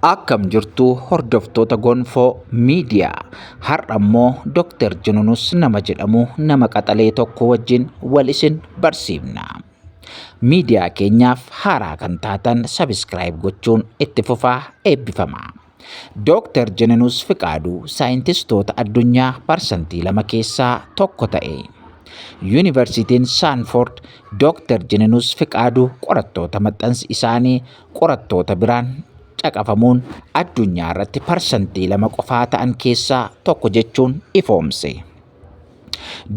Akkam jirtu hordoftoota gonfoo miidiyaa. Har'a immoo Dr. Jinunus nama jedhamu nama qaxalee tokko wajjin wal isin barsiifna. Miidiyaa keenyaaf haaraa kan taatan sabiskiraayib gochuun itti fufaa eebbifama. Dr. Jinunus Fiqaaduu saayintistoota addunyaa parsantii 2 keessaa tokko ta'e. Yuunivarsiitiin Saanford Dr. Jinunus Fiqaaduu qorattoota maxxansi isaanii qorattoota biraan caqafamuun addunyaa irratti parsantii 2 qofaa ta'an keessaa tokko jechuun ifoomse.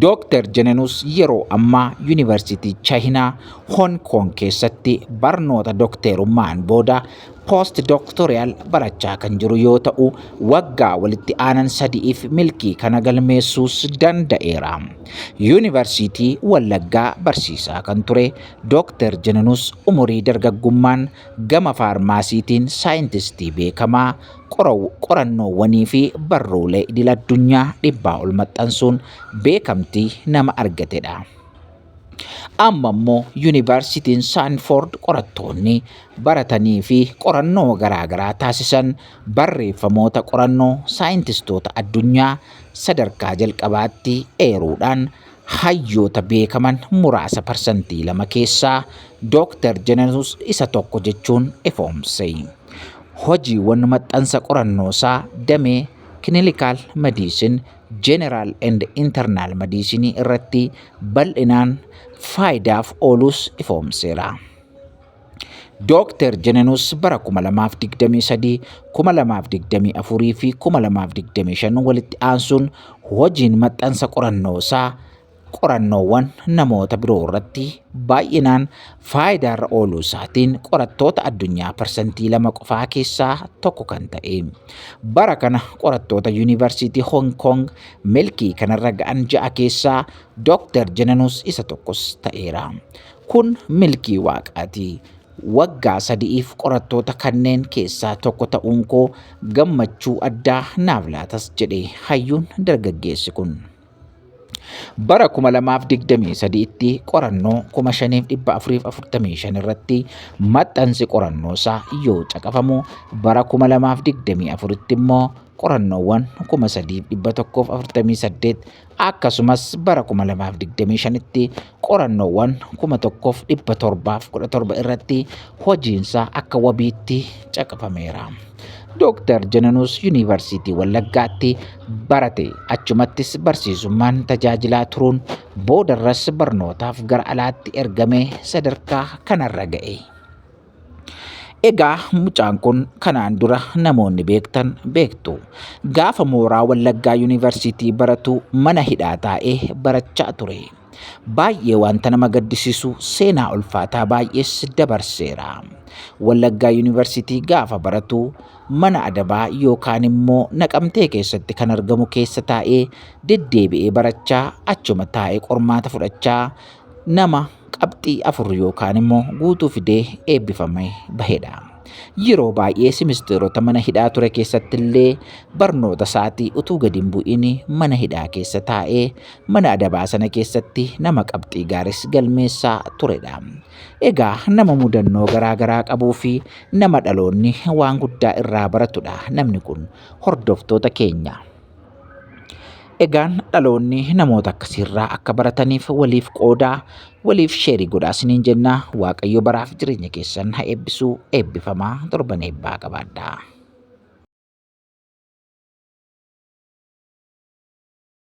Dr. Jinunus yeroo ammaa Yuunivarsiitii Chaayinaa Hong Kong keessatti barnoota dokteerummaan booda postdoctoral barachaa kan jiru yoo ta'u, waggaa walitti aanan 3f milkii kana galmeessuus danda'eera. Yuunivarsiitii Wallaggaa barsiisaa kan ture Dr. Jinunus umurii dargaggummaan gama faarmaasiitiin saayintistii beekamaa qorannoowwanii fi barruulee idil-addunyaa 100 ol maxxansuun beekamtii nama argatedha. Amma immoo Yuunivarsiitiin Saanford qorattoonni baratanii fi qorannoo garaagaraa taasisan barreeffamoota qorannoo saayintistoota addunyaa sadarkaa jalqabaatti eeruudhaan hayyoota beekaman muraasa parsantii 2 keessaa Dr. Jinunus isa tokko jechuun ifoomse. Hojiiwwan maxxansa qorannoosaa damee clinical medicine, general and internal medicine irratti bal'inaan faayidaaf oolus ifoomseera. Dr. Jinunus bara 2023, 2024 fi 2025 walitti aansuun hojiin maxxansa qorannoosaa qorannoowwan namoota biroo irratti baay'inaan faayidaarra ooluu isaatiin qorattoota addunyaa parsantii 2 qofaa keessaa tokko kan ta'e. Bara kana qorattoota Yuunivarsiitii Hong Kong milkii kanarra ga'an 6 keessaa Dr. Jinunus isa tokkos ta'eera. Kun milkii waaqaati. Waggaa 3f qorattoota kanneen keessaa tokko ta'uun koo gammachuu addaa naaf laatas jedhe hayyuun dargaggeessi kun. Bara 2023tti qorannoo 5445 irratti maxxansi qorannoosaa yoo caqafamu, bara 2024tti immoo qorannoowwan 3148 akkasumas bara 2025tti qorannoowwan 1717 irratti hojiinsaa akka wabiitti caqafameera. Dr. Jinunus Yuunivarsiitii Wallaggaatti barate, achumattis barsiisummaan tajaajilaa turuun boodarras barnootaaf gara alaatti ergamee sadarkaa kanarra ga'e. Egaa mucaan kun kanaan dura namoonni beektan beektu. Gaafa mooraa Wallaggaa Yuunivarsiitii baratu mana hidhaa taa'ee barachaa ture. Baay'ee wanta nama gaddisiisu seenaa ulfaataa baay'ees dabarseera. Wallaggaa Yuunivarsiitii gaafa baratu mana adabaa yookaan immoo Naqamtee keessatti kan argamu keessa taa'ee deddeebi'ee barachaa, achuma taa'ee qormaata fudhachaa nama qabxii 4 yookaan immoo guutuu fidee eebbifamee bahedha. Yeroo baay'ee simisteerota mana hidhaa ture keessatti illee barnoota isaatii utuu gadi hin bu'in mana hidhaa keessa taa'ee mana adabaa sana keessatti nama qabxii gaaris galmeessaa turedha. Egaa nama mudannoo garaagaraa qabuu fi nama dhaloonni waan guddaa irraa baratudha namni kun, hordoftoota keenya. Egaan dhaloonni namoota akkasiirraa akka barataniif waliif qoodaa, waliif sheerii godhaa isiniin jenna. Waaqayyo baraaf jireenya keessan haa eebbisu. Eebbifamaa torban eebbaa qabaadhaa.